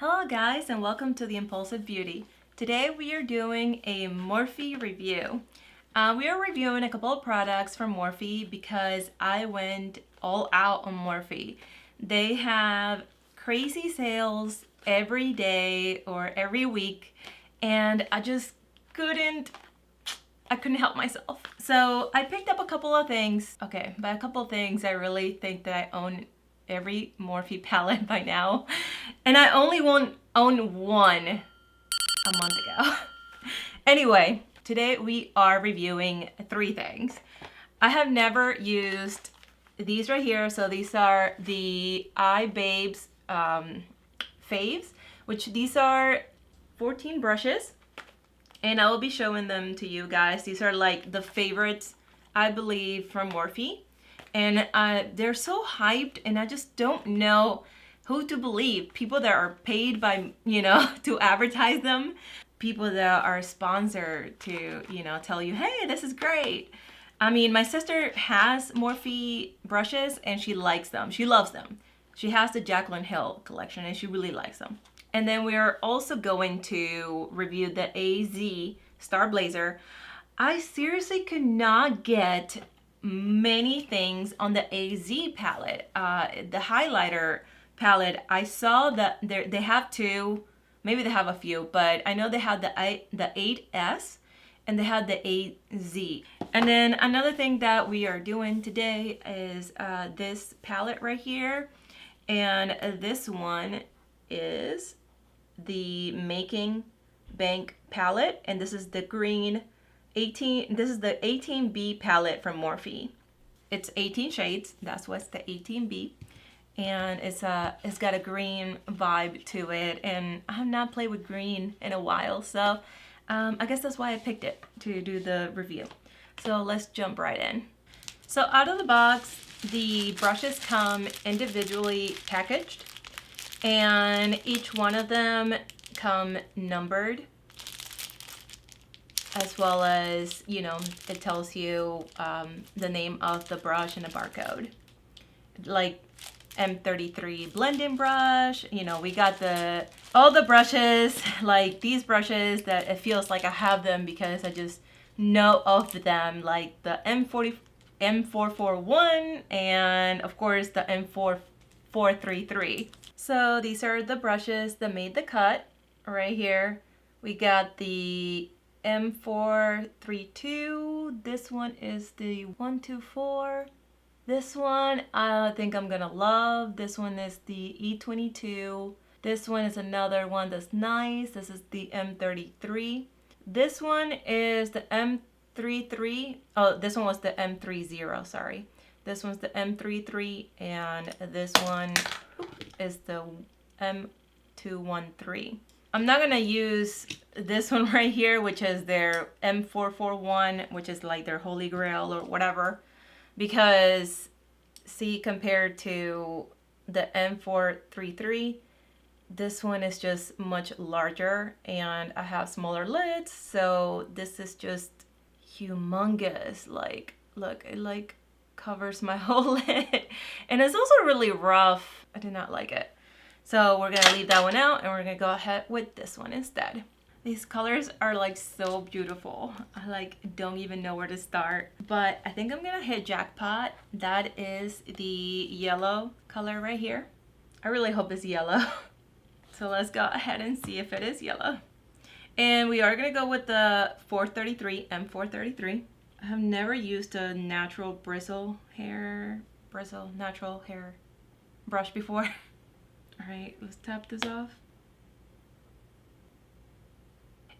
Hello guys and welcome to the Impulsive Beauty. Today we are doing a Morphe review. We are reviewing a couple of products from Morphe because I went all out on Morphe. They have crazy sales every day or every week and I couldn't help myself. So I picked up a couple of things. Okay, by a couple of things I really think that I own every Morphe palette by now, and I only own one a month ago. Anyway, today we are reviewing three things. I have never used these right here, so these are the iBabes Faves, which these are 14 brushes, and I will be showing them to you guys. These are like the favorites, I believe, from Morphe. And they're so hyped, and I just don't know who to believe. People that are paid by, to advertise them. People that are sponsored to, tell you, hey, this is great. I mean, my sister has Morphe brushes, and she likes them. She loves them. She has the Jaclyn Hill collection, and she really likes them. And then we are also going to review the AZ Starblazer. I seriously could not get many things on the AZ palette. The highlighter palette, I saw that they have two, maybe they have a few, but I know they had the 8S and they had the AZ. And then another thing that we are doing today is this palette right here, and this one is the Making Bank palette, and this is the green 18. This is the 18B palette from Morphe. It's 18 shades. That's what's the 18B, and it's got a green vibe to it. And I have not played with green in a while, so I guess that's why I picked it to do the review. So let's jump right in. So out of the box, the brushes come individually packaged, and each one of them come numbered, as well as, it tells you the name of the brush and a barcode. Like M330 Blending Brush, we got all the brushes, like these brushes that it feels like I have them because I just know of them, like the M441 and of course the M433. So these are the brushes that made the cut right here. We got the M432. This one is the 124. This one I think I'm gonna love. This one is the E22. This one is another one that's nice. This is the M33. This one is the M33. Oh, this one was the M30, sorry. This one's the M33, and this one is the M213. I'm not gonna use this one right here, which is their M441, which is like their holy grail or whatever, because see, compared to the M433, this one is just much larger, and I have smaller lids, so this is just humongous. Like, look, it like covers my whole lid, and it's also really rough. I do not like it. So we're gonna leave that one out, and we're gonna go ahead with this one instead. These colors are like so beautiful. I like don't even know where to start, but I think I'm gonna hit jackpot. That is the yellow color right here. I really hope it's yellow. So let's go ahead and see if it is yellow. And we are gonna go with the 433, M433. I have never used a natural natural hair brush before. All right, let's tap this off.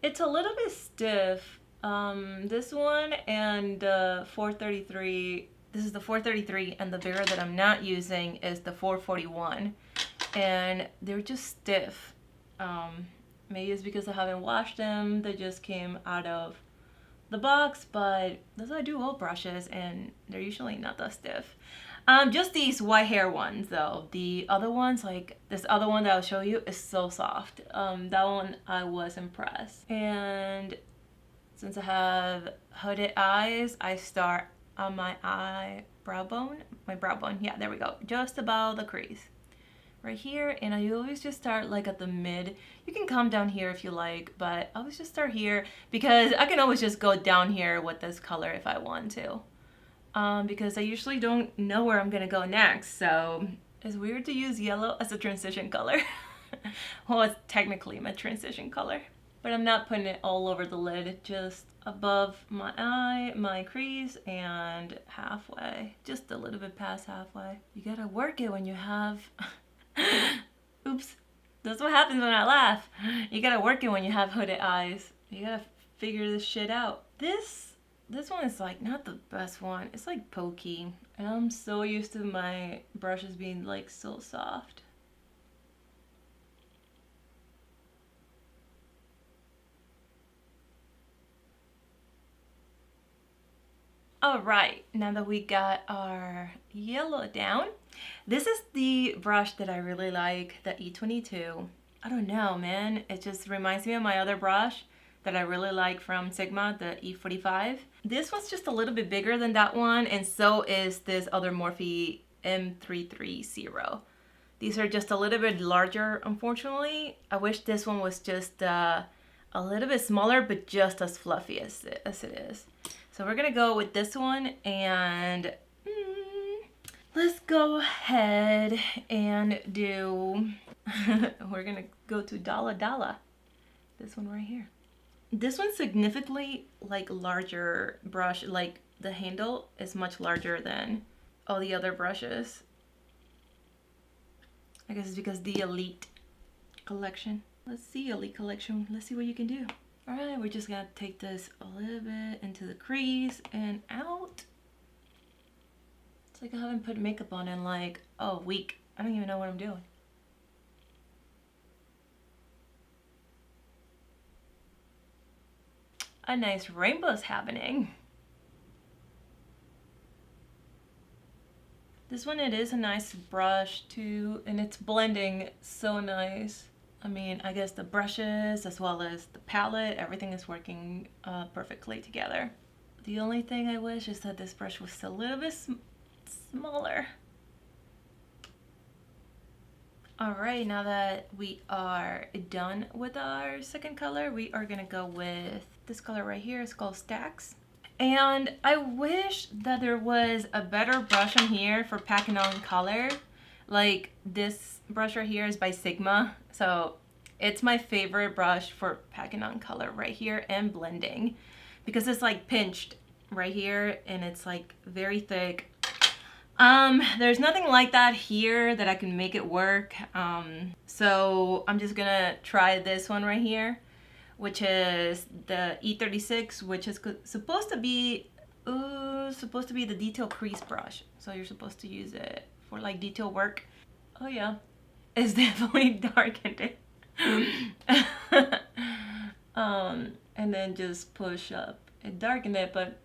It's a little bit stiff. This one and the 433, this is the 433, and the bigger that I'm not using is the 441. And they're just stiff. Maybe it's because I haven't washed them. They just came out of the box, but that's what I do with brushes, and they're usually not that stiff. Just these white hair ones though. The other ones, like this other one that I'll show you, is so soft. That one I was impressed. And since I have hooded eyes, I start on my brow bone. Yeah, there we go. Just above the crease. right here, and I always just start like at the mid. You can come down here if you like, but I always just start here because I can always just go down here with this color if I want to. Because I usually don't know where I'm gonna go next, so it's weird to use yellow as a transition color. Well, it's technically my transition color, but I'm not putting it all over the lid, just above my eye, my crease, and halfway, just a little bit past halfway. You gotta work it when you have, oops, that's what happens when I laugh. You gotta work it when you have hooded eyes. You gotta figure this shit out. This one is like not the best one. It's like pokey, and I'm so used to my brushes being like so soft. All right, now that we got our yellow down, this is the brush that I really like, the E22. I don't know, man. It just reminds me of my other brush that I really like from Sigma, the E45. This one's just a little bit bigger than that one, and so is this other Morphe M330. These are just a little bit larger, unfortunately. I wish this one was just a little bit smaller, but just as fluffy as it is. So we're gonna go with this one, and let's go ahead and do, we're gonna go to Dala Dala. This one right here. This one's significantly like larger brush, like the handle is much larger than all the other brushes. I guess it's because the Elite collection. Let's see, Elite collection, let's see what you can do. All right, we're just gonna take this a little bit into the crease and out. It's like I haven't put makeup on in like a week. I don't even know what I'm doing. A nice rainbow's happening. This one, it is a nice brush too, and it's blending so nice. I mean, I guess the brushes as well as the palette, everything is working perfectly together. The only thing I wish is that this brush was a little bit smaller. All right, now that we are done with our second color, we are gonna go with this color right here. It's called Stacks. And I wish that there was a better brush on here for packing on color. Like this brush right here is by Sigma. So it's my favorite brush for packing on color right here and blending, because it's like pinched right here and it's like very thick. There's nothing like that here that I can make it work. So I'm just gonna try this one right here, which is the E36, which is supposed to be the Detail Crease Brush. So you're supposed to use it for like detail work. Oh yeah, it's definitely darkened it. And then just push up. It darkened it, but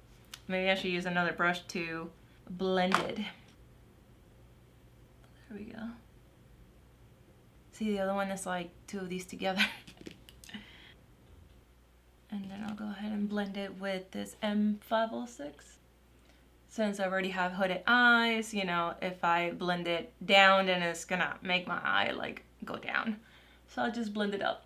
maybe I should use another brush to blend it. There we go. See, the other one is like two of these together. And then I'll go ahead and blend it with this M506. Since I already have hooded eyes, you know, if I blend it down, then it's gonna make my eye like go down. So I'll just blend it up.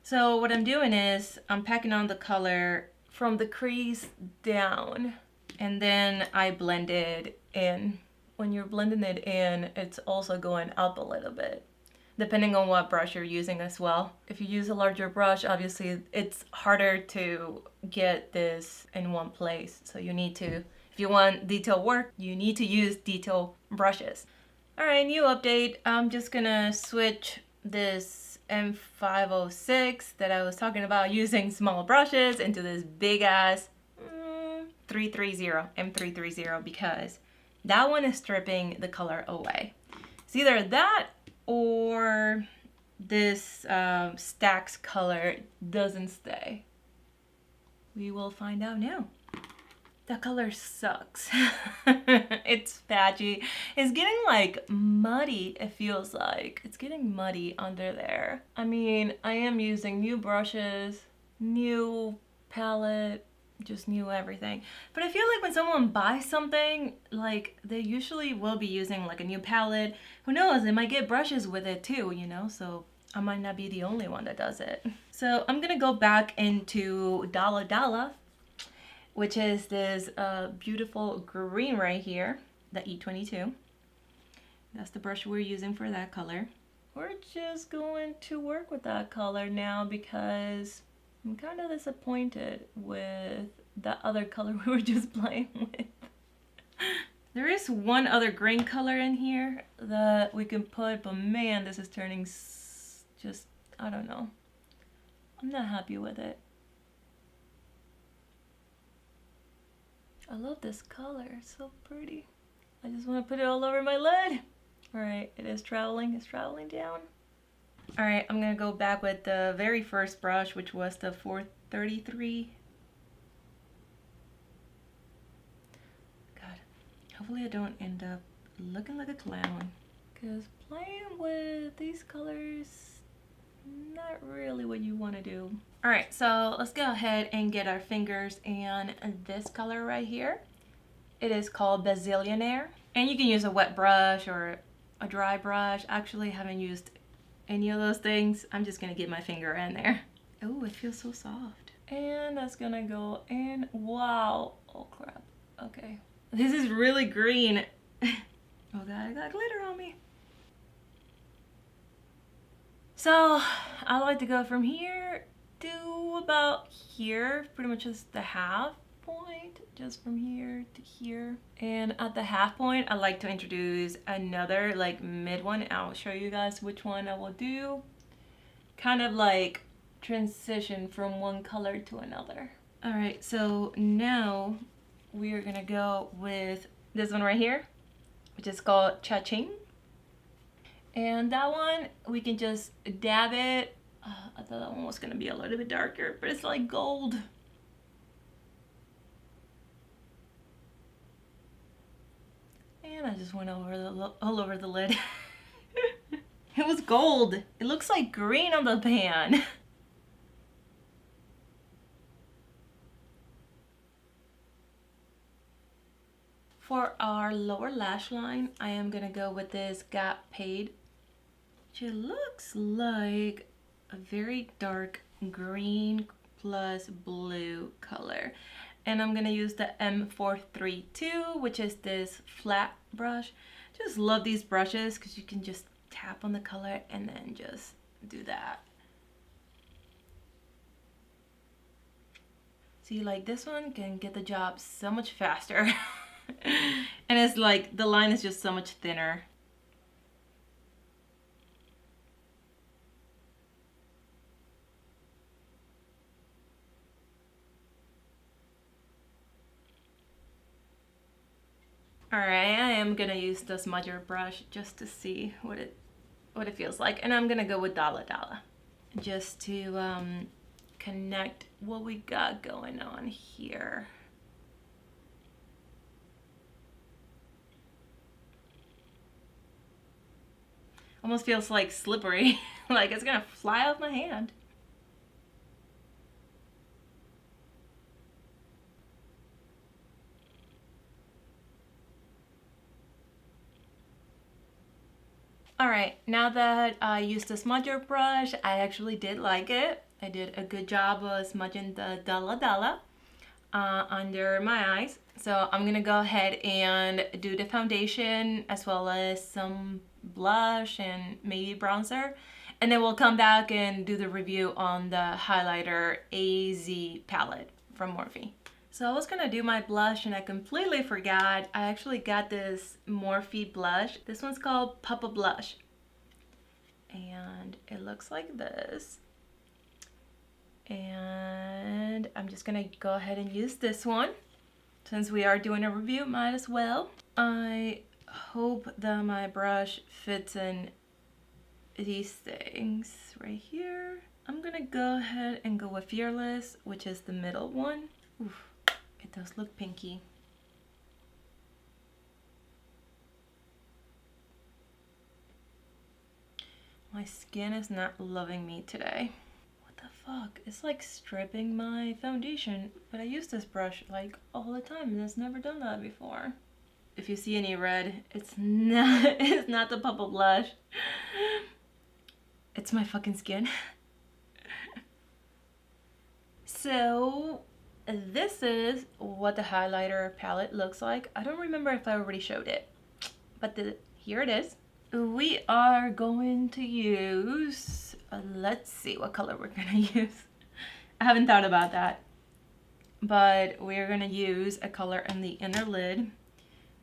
So what I'm doing is I'm packing on the color from the crease down, and then I blend it in. When you're blending it in, it's also going up a little bit, depending on what brush you're using as well. If you use a larger brush, obviously it's harder to get this in one place. So you need to, if you want detail work, you need to use detail brushes. All right, new update. I'm just gonna switch this M506 that I was talking about using small brushes into this big ass M330, because that one is stripping the color away. It's either that or this Stacks color doesn't stay. We will find out now. That color sucks. It's patchy. It's getting like muddy, it feels like. It's getting muddy under there. I mean, I am using new brushes, new palette, just knew everything. But I feel like when someone buys something, like they usually will be using like a new palette. Who knows, they might get brushes with it too, you know, so I might not be the only one that does it. So I'm gonna go back into Dala Dala, which is this beautiful green right here, the E22. That's the brush we're using for that color. We're just going to work with that color now because I'm kind of disappointed with that other color we were just playing with. There is one other green color in here that we can put, but man, this is turning just, I don't know. I'm not happy with it. I love this color, it's so pretty. I just want to put it all over my lid. Alright, it is traveling, it's traveling down. Alright, I'm gonna go back with the very first brush, which was the 433. God, hopefully I don't end up looking like a clown. Because playing with these colors, not really what you want to do. Alright, so let's go ahead and get our fingers in this color right here. It is called Bazillionaire. And you can use a wet brush or a dry brush. Actually, I haven't used any of those things. I'm just gonna get my finger in there. Oh, it feels so soft. And that's gonna go in. Wow. Oh crap. Okay. This is really green. Oh god, I got glitter on me. So I like to go from here to about here, pretty much just the half point, just from here to here. And at the half point, I like to introduce another like mid one. I'll show you guys which one I will do. Kind of like transition from one color to another. All right, so now we are gonna go with this one right here, which is called Cha-Ching. And that one, we can just dab it. I thought that one was gonna be a little bit darker, but it's like gold. And I just went over all over the lid. It was gold. It looks like green on the pan. For our lower lash line, I am gonna go with this Tapered, which looks like a very dark green plus blue color. And I'm gonna use the M432, which is this flat brush. Just love these brushes because you can just tap on the color and then just do that. See, like this one can get the job so much faster. And it's like the line is just so much thinner. Alright, I am gonna use the smudger brush just to see what it feels like, and I'm gonna go with Dala Dala just to connect what we got going on here. Almost feels like slippery, like it's gonna fly off my hand. Alright, now that I used the smudger brush, I actually did like it. I did a good job of smudging the Dala Dala under my eyes. So I'm gonna go ahead and do the foundation as well as some blush and maybe bronzer. And then we'll come back and do the review on the highlighter AZ palette from Morphe. So I was gonna do my blush and I completely forgot. I actually got this Morphe blush. This one's called Papa Blush. And it looks like this. And I'm just gonna go ahead and use this one. Since we are doing a review, might as well. I hope that my brush fits in these things right here. I'm gonna go ahead and go with Fearless, which is the middle one. Oof, it does look pinky. My skin is not loving me today. What the fuck? It's like stripping my foundation, but I use this brush like all the time and it's never done that before. If you see any red, it's not the purple blush. It's my fucking skin. So this is what the highlighter palette looks like. I don't remember if I already showed it, but here it is. We are going to use, let's see what color we're gonna use. I haven't thought about that, but we're gonna use a color in the inner lid.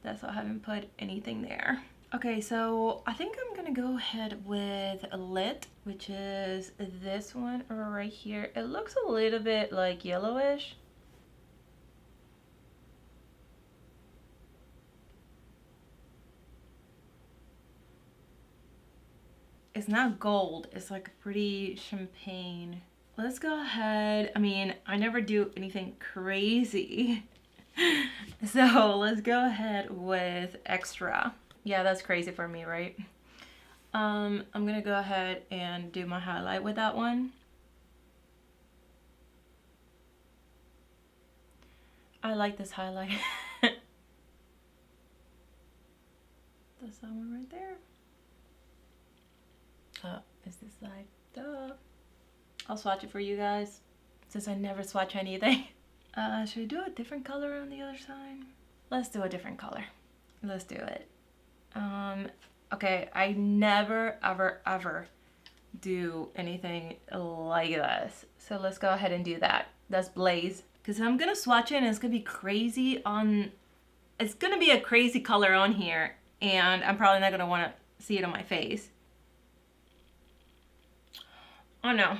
That's why I haven't put anything there. Okay, so I think I'm gonna go ahead with a lit, which is this one right here. It looks a little bit like yellowish. It's not gold, it's like a pretty champagne. Let's go ahead. I mean, I never do anything crazy. So let's go ahead with extra. Yeah, that's crazy for me, right? I'm gonna go ahead and do my highlight with that one. I like this highlight. That's that one right there. Is this side? Duh. I'll swatch it for you guys, since I never swatch anything. Should I do a different color on the other side? Let's do a different color. Let's do it. Okay, I never, ever do anything like this. So let's go ahead and do that. That's Blaze. Because I'm gonna swatch it and it's gonna be crazy on... It's gonna be a crazy color on here, and I'm probably not gonna wanna see it on my face. Oh no.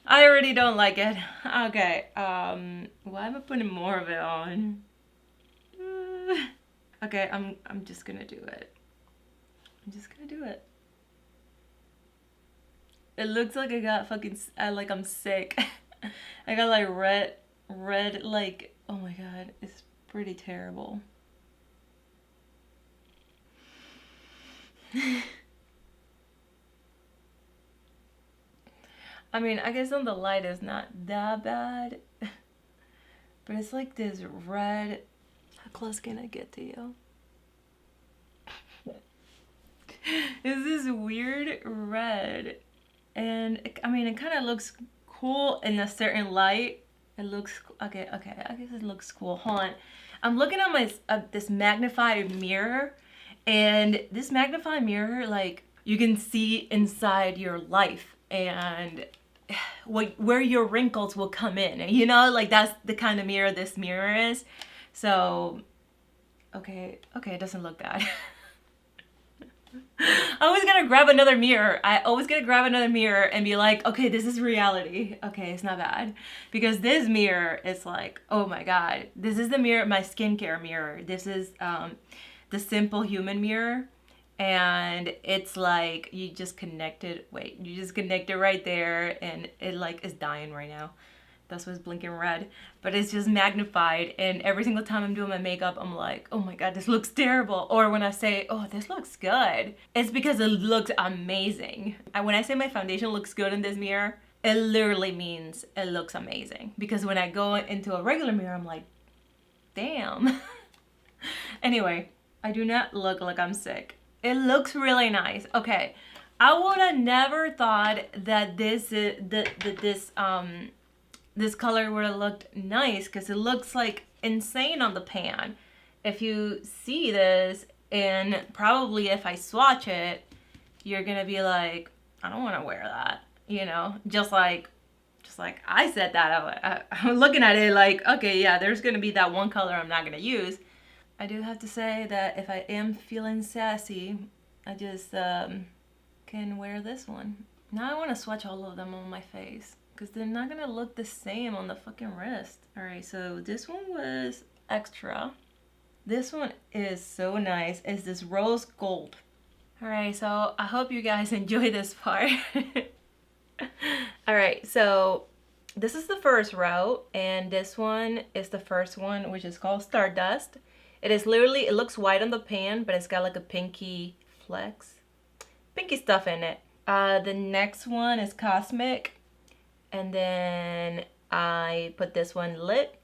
I already don't like it. Okay, why am I putting more of it on? Okay, I'm just gonna do it. I'm just gonna do it. It looks like I got fucking, like I'm sick. I got like red, like, oh my god, it's pretty terrible. I mean, I guess on the light it's not that bad, but it's like this red. How close can I get to you? It's this weird red, and I mean, it kind of looks cool in a certain light. It looks okay. I guess it looks cool. Hold on, I'm looking at my this magnified mirror, and this magnified mirror, like, you can see inside your life and where your wrinkles will come in, you know, like that's the kind of mirror this mirror is. So okay, it doesn't look bad. I was gonna grab another mirror. I always gonna grab another mirror and be like, okay, this is reality. Okay, it's not bad. Because this mirror is like, oh my god, this is the mirror, my skincare mirror. This is the Simple Human mirror. And it's like you just connected right there, and it like is dying right now. That's what's blinking red, but it's just magnified, and every single time I'm doing my makeup I'm like, oh my god, this looks terrible. Or when I say, oh, this looks good, it's because it looks amazing. And when I say my foundation looks good in this mirror, it literally means it looks amazing, because when I go into a regular mirror I'm like, damn. Anyway, I do not look like I'm sick. It looks really nice. Okay, I would have never thought that this color would have looked nice, because it looks like insane on the pan. If you see this, and probably if I swatch it, you're gonna be like, I don't want to wear that, you know, just like I said that. I'm looking at it like, okay, yeah, there's gonna be that one color I'm not gonna use. I do have to say that if I am feeling sassy, I just can wear this one. Now I want to swatch all of them on my face, because they're not gonna look the same on the fucking wrist. Alright, so this one was extra. This one is so nice. It's this rose gold. Alright, so I hope you guys enjoy this part. Alright, so this is the first row, and this one is the first one, which is called Stardust. It is literally, it looks white on the pan, but it's got like a pinky flecks. pinky stuff in it. The next one is Cosmic, and then I put this one Lit,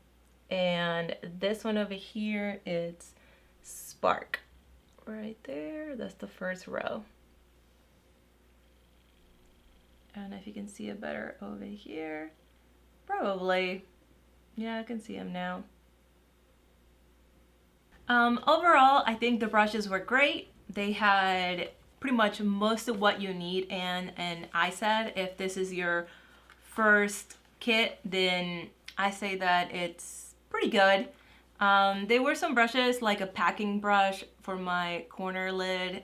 and this one over here is Spark. Right there, that's the first row. And if you can see it better over here, probably, yeah, I can see them now. Overall, I think the brushes were great. They had pretty much most of what you need, and I said if this is your first kit, then I say that it's pretty good. There were some brushes like a packing brush for my corner lid,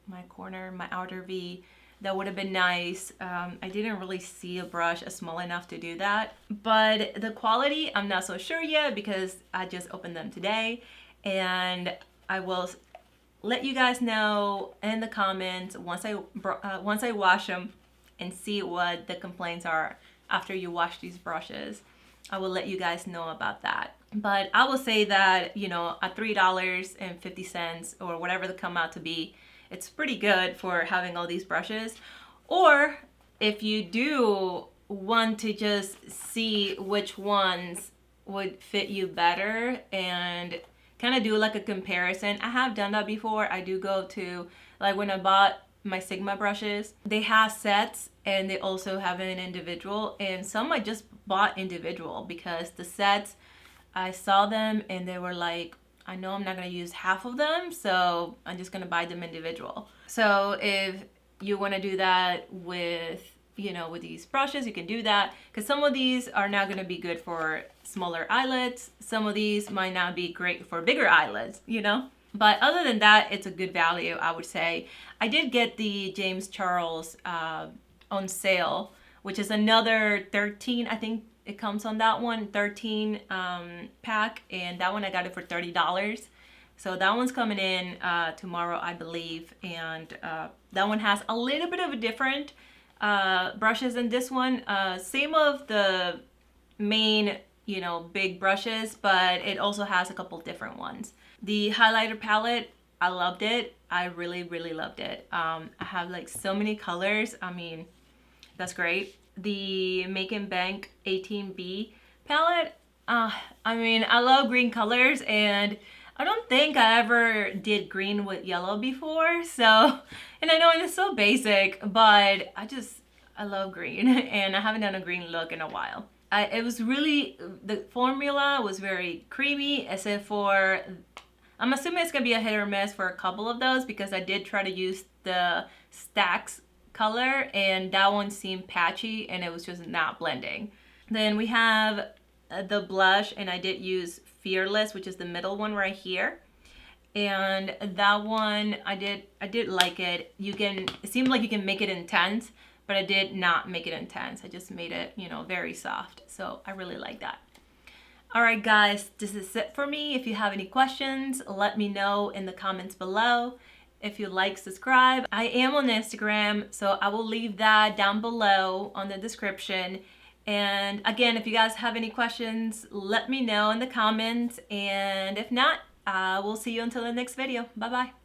my outer V. That would have been nice. I didn't really see a brush small enough to do that. But the quality, I'm not so sure yet because I just opened them today. And I will let you guys know in the comments once I wash them and see what the complaints are after you wash these brushes. I will let you guys know about that. But I will say that, you know, at $3.50 or whatever they come out to be, it's pretty good for having all these brushes. Or if you do want to just see which ones would fit you better and kind of do like a comparison. I have done that before. I do go to, like when I bought my Sigma brushes, they have sets and they also have an individual, and some I just bought individual because the sets, I saw them and they were like, I know I'm not going to use half of them, so I'm just going to buy them individual. So if you want to do that with, you know, with these brushes, you can do that, because some of these are not going to be good for smaller eyelids. Some of these might not be great for bigger eyelids, you know. But other than that, it's a good value, I would say. I did get the James Charles on sale, which is another 13, I think it comes on that one, 13 pack, and that one I got it for $30. So that one's coming in tomorrow, I believe, and that one has a little bit of a different brushes than this one. Same of the main, you know, big brushes, but it also has a couple different ones. The highlighter palette, I loved it. I really, really loved it. I have like so many colors. I mean, that's great. The Make and Bank 18B palette, I mean, I love green colors, and I don't think I ever did green with yellow before, so, and I know it's so basic, but I love green, and I haven't done a green look in a while. It was really, the formula was very creamy, except for, I'm assuming it's gonna be a hit or miss for a couple of those, because I did try to use the Stacks color and that one seemed patchy and it was just not blending. Then we have the blush, and I did use Fearless, which is the middle one right here, and that one I did like it. It seemed like you can make it intense, but I did not make it intense. I just made it, you know, very soft, so I really like that. Alright guys, this is it for me. If you have any questions, let me know in the comments below. If you like, subscribe. I am on Instagram, so I will leave that down below on the description. And again, if you guys have any questions, let me know in the comments. And if not, we'll see you until the next video. Bye-bye.